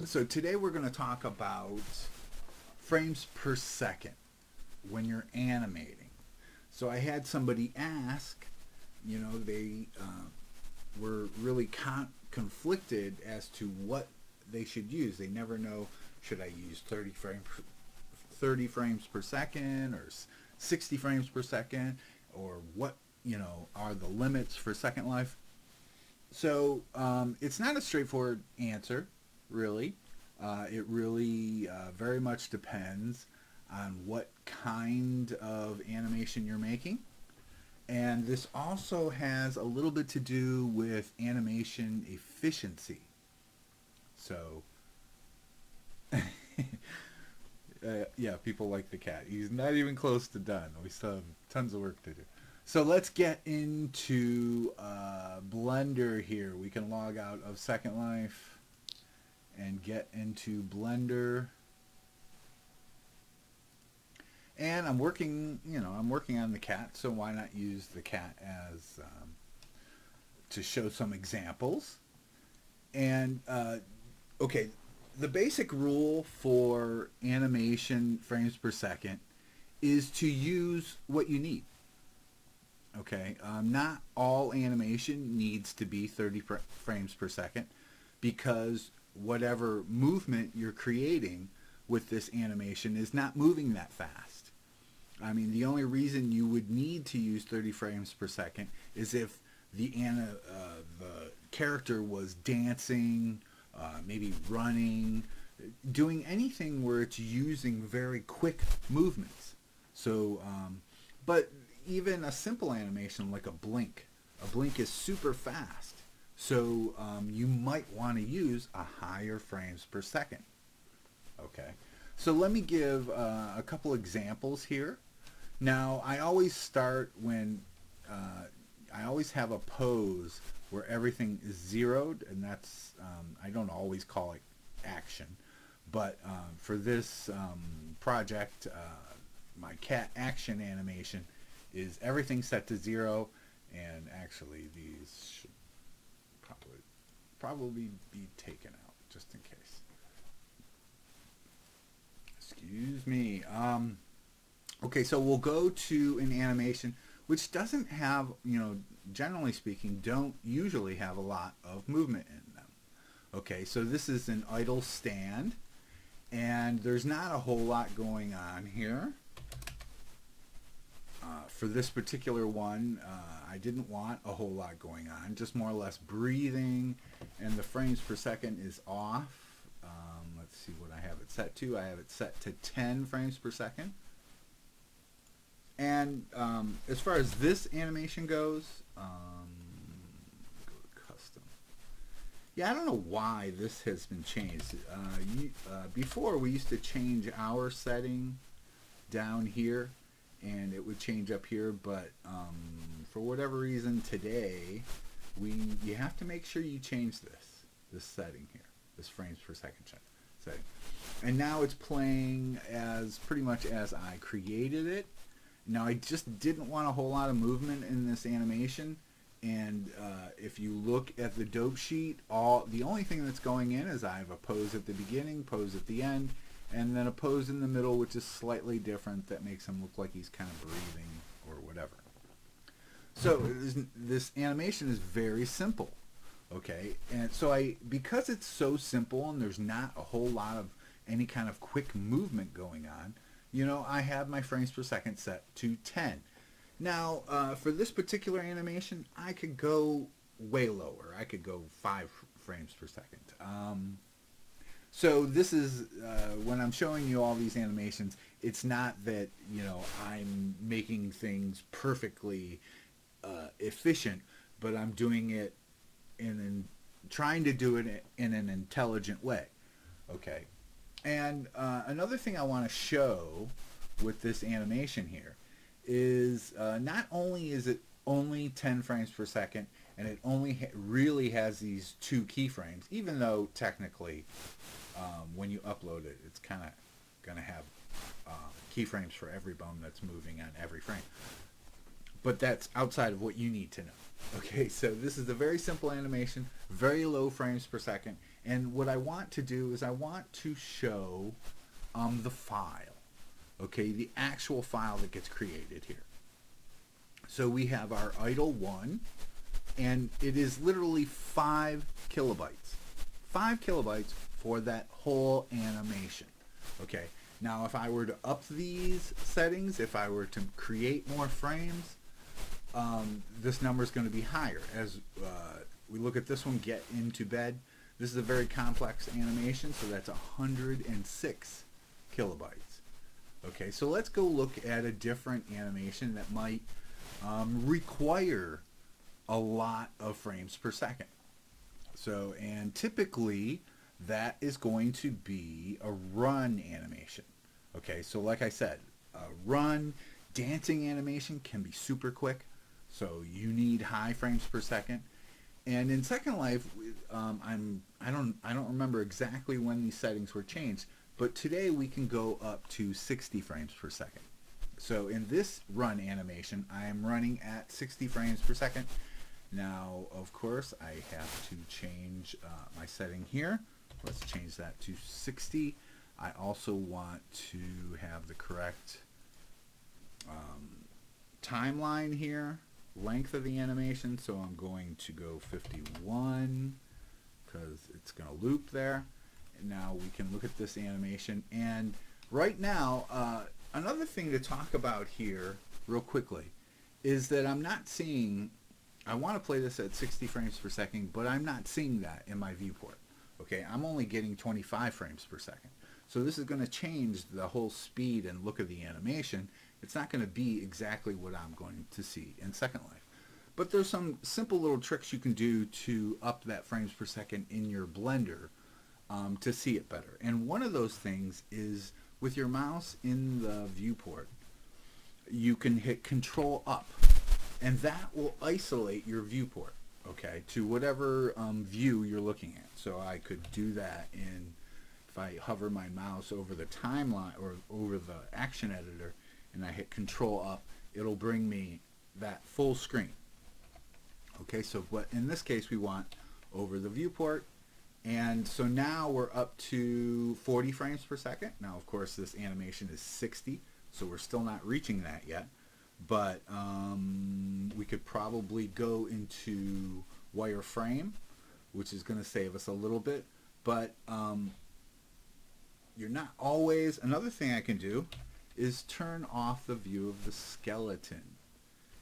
So today we're going to talk about frames per second when you're animating. So I had somebody ask, they were really conflicted as to what they should use. They never know, should I use 30 frames per second or 60 frames per second, or what are the limits for Second Life. So it's not a straightforward answer, really. It really very much depends on what kind of animation you're making. And this also has a little bit to do with animation efficiency. So, yeah, people like the cat. He's not even close to done. We still have tons of work to do. So let's get into Blender here. We can log out of Second Life and get into Blender. And I'm working on the cat, so why not use the cat as to show some examples. And okay, the basic rule for animation frames per second is to use what you need. Okay, not all animation needs to be 30 frames per second, because whatever movement you're creating with this animation is not moving that fast. I mean, the only reason you would need to use 30 frames per second is if the character was dancing, maybe running, doing anything where it's using very quick movements. So, but even a simple animation like a blink is super fast. So you might want to use a higher frames per second. Okay, so let me give a couple examples here. Now, I always start when I always have a pose where everything is zeroed, and that's I don't always call it action, but for this project, my cat action animation is everything set to 0, and actually these should probably be taken out just in case. Excuse me. Okay, so we'll go to an animation which doesn't have, generally speaking, don't usually have a lot of movement in them. Okay, so this is an idle stand, and there's not a whole lot going on here. For this particular one, I didn't want a whole lot going on, just more or less breathing, and the frames per second is off. Let's see what I have it set to. I have it set to 10 frames per second. And as far as this animation goes, go to custom. Yeah, I don't know why this has been changed. Before, we used to change our setting down here, and it would change up here, but for whatever reason today, you have to make sure you change this setting here, this frames per second setting. And now it's playing as pretty much as I created it. Now, I just didn't want a whole lot of movement in this animation, and if you look at the dope sheet, the only thing that's going in is I have a pose at the beginning, pose at the end, and then a pose in the middle, which is slightly different, that makes him look like he's kind of breathing or whatever. So this animation is very simple, okay? And so because it's so simple and there's not a whole lot of any kind of quick movement going on, I have my frames per second set to 10. Now, for this particular animation, I could go way lower. I could go 5 frames per second. So this is, when I'm showing you all these animations, it's not that, I'm making things perfectly efficient, but I'm doing it trying to do it in an intelligent way. Okay. And another thing I want to show with this animation here is not only is it only 10 frames per second, and it only really has these 2 keyframes, even though technically when you upload it, it's kind of going to have keyframes for every bone that's moving on every frame. But that's outside of what you need to know. Okay, so this is a very simple animation, very low frames per second, And what I want to do is I want to show the file, okay, the actual file that gets created here. So we have our idle 1, and it is literally 5 kilobytes. 5 kilobytes for that whole animation. Okay, now if I were to up these settings, if I were to create more frames, this number is going to be higher. As we look at this one, Get Into Bed, this is a very complex animation, so that's 106 kilobytes. Okay, so let's go look at a different animation that might require a lot of frames per second. So, and typically that is going to be a run animation. Okay, so like I said, a run dancing animation can be super quick, so you need high frames per second. And in Second Life, I don't remember exactly when these settings were changed, but today we can go up to 60 frames per second. So in this run animation, I am running at 60 frames per second. Now, of course, I have to change my setting here. Let's change that to 60. I also want to have the correct timeline here, length of the animation, so I'm going to go 51 because it's going to loop there. And now we can look at this animation, and right now another thing to talk about here real quickly is that I'm not seeing, I want to play this at 60 frames per second, but I'm not seeing that in my viewport. Okay, I'm only getting 25 frames per second. So this is going to change the whole speed and look of the animation. It's not going to be exactly what I'm going to see in Second Life. But there's some simple little tricks you can do to up that frames per second in your Blender to see it better. And one of those things is with your mouse in the viewport, you can hit Control Up, and that will isolate your viewport, okay, to whatever view you're looking at. So I could do that if I hover my mouse over the timeline or over the action editor and I hit Control Up, it'll bring me that full screen. Okay, so what in this case we want over the viewport, and so now we're up to 40 frames per second. Now of course this animation is 60, so we're still not reaching that yet, but we could probably go into wireframe, which is going to save us a little bit, but you're not always, another thing I can do is turn off the view of the skeleton.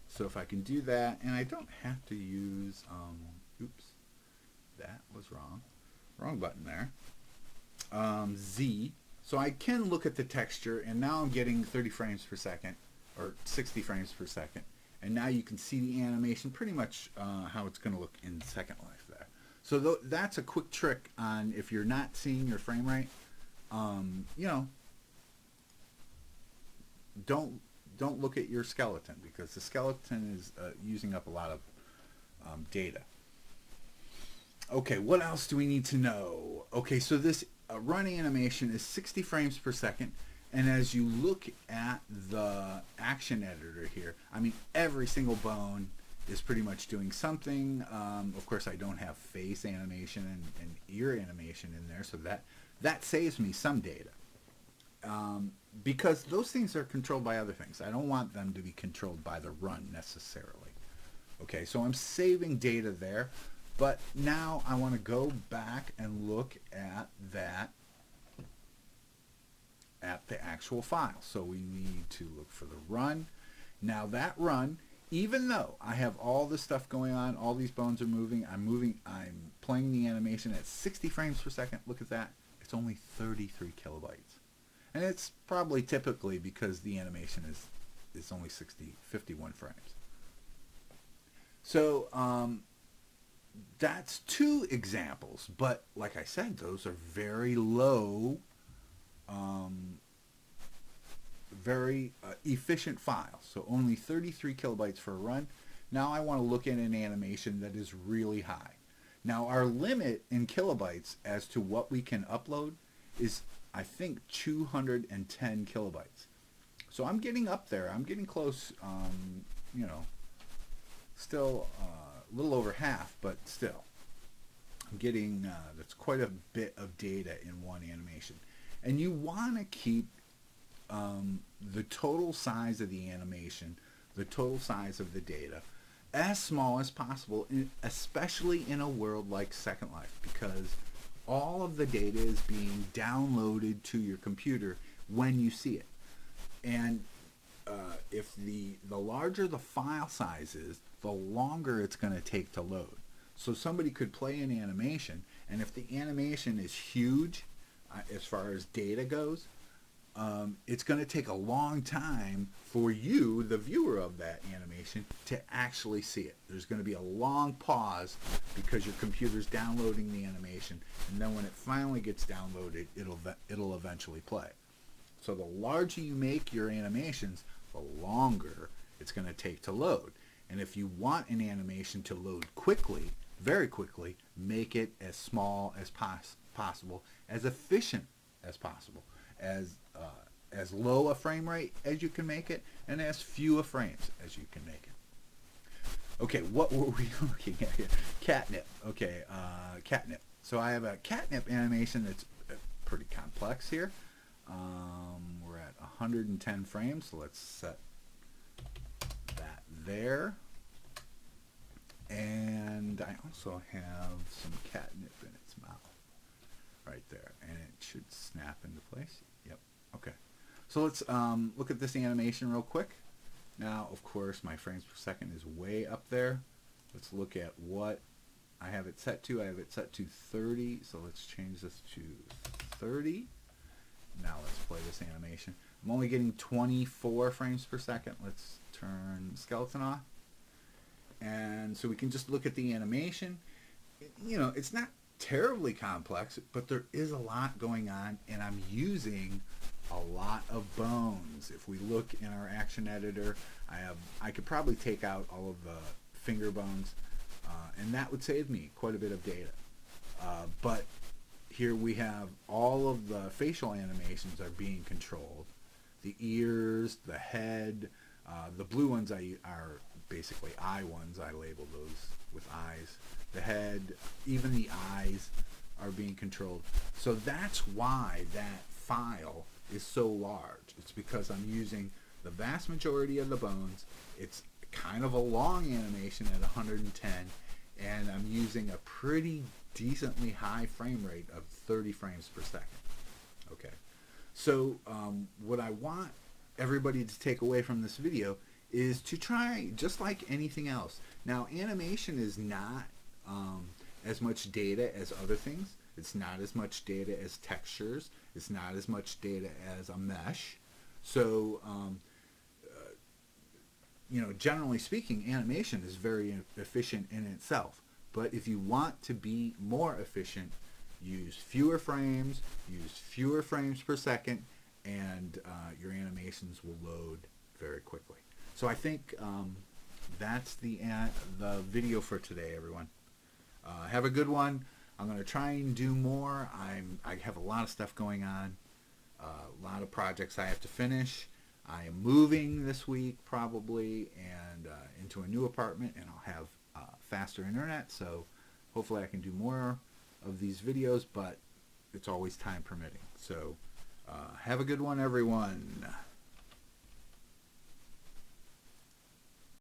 So if I can do that, and I don't have to use, oops, that was wrong button there, Z, so I can look at the texture, and now I'm getting 30 frames per second, or 60 frames per second, and now you can see the animation pretty much how it's going to look in Second Life there. So that's a quick trick on if you're not seeing your frame rate, you know, don't look at your skeleton, because the skeleton is using up a lot of data. Okay, what else do we need to know? Okay, so this run animation is 60 frames per second, and as you look at the action editor here, I mean, every single bone is pretty much doing something. Of course, I don't have face animation and ear animation in there, so that saves me some data. Because those things are controlled by other things. I don't want them to be controlled by the run necessarily. Okay, so I'm saving data there, but now I want to go back and look at that, at the actual file. So we need to look for the run. Now that run, even though I have all this stuff going on, all these bones are moving, I'm playing the animation at 60 frames per second. Look at that. It's only 33 kilobytes. And it's probably typically because the animation is only 51 frames. So that's two examples, but like I said, those are very low, very efficient files. So only 33 kilobytes for a run. Now I want to look at an animation that is really high. Now our limit in kilobytes as to what we can upload is, I think, 210 kilobytes. So I'm getting up there. I'm getting close, you know, still a little over half, but still. I'm getting that's quite a bit of data in one animation, and you want to keep the total size of the animation, the total size of the data, as small as possible, especially in a world like Second Life, because all of the data is being downloaded to your computer when you see it. And if the larger the file size is, the longer it's going to take to load. So somebody could play an animation, and if the animation is huge as far as data goes, it's going to take a long time for you, the viewer of that animation, to actually see it. There's going to be a long pause because your computer's downloading the animation, and then when it finally gets downloaded, it'll eventually play. So the larger you make your animations, the longer it's going to take to load. And if you want an animation to load quickly, very quickly, make it as small as possible, as efficient as possible, as low a frame rate as you can make it, and as few frames as you can make it. Okay, what were we looking at here? Catnip. Okay, catnip. So I have a catnip animation that's pretty complex here. We're at 110 frames, so let's set that there. And I also have some catnip in its mouth right there, and it should snap into place. Yep. Okay. So let's look at this animation real quick. Now, of course, my frames per second is way up there. Let's look at what I have it set to. I have it set to 30, so let's change this to 30. Now let's play this animation. I'm only getting 24 frames per second. Let's turn skeleton off. And so we can just look at the animation. You know, it's not terribly complex, but there is a lot going on, and I'm using a lot of bones. If we look in our action editor, I could probably take out all of the finger bones, and that would save me quite a bit of data. But here we have all of the facial animations are being controlled. The ears, the head, the blue ones are basically eye ones. I label those with eyes. The head, even the eyes are being controlled. So that's why that file is so large. It's because I'm using the vast majority of the bones. It's kind of a long animation at 110, and I'm using a pretty decently high frame rate of 30 frames per second. Okay, so what I want everybody to take away from this video is to try just like anything else. Now, animation is not as much data as other things. It's not as much data as textures. It's not as much data as a mesh. So, you know, generally speaking, animation is very efficient in itself. But if you want to be more efficient, use fewer frames, use fewer frames per second, and your animations will load very quickly. So I think that's the video for today, everyone. Have a good one. I'm going to try and do more. I have a lot of stuff going on, a lot of projects I have to finish. I am moving this week probably, and into a new apartment, and I'll have faster internet, so hopefully I can do more of these videos, but it's always time permitting. So have a good one, everyone.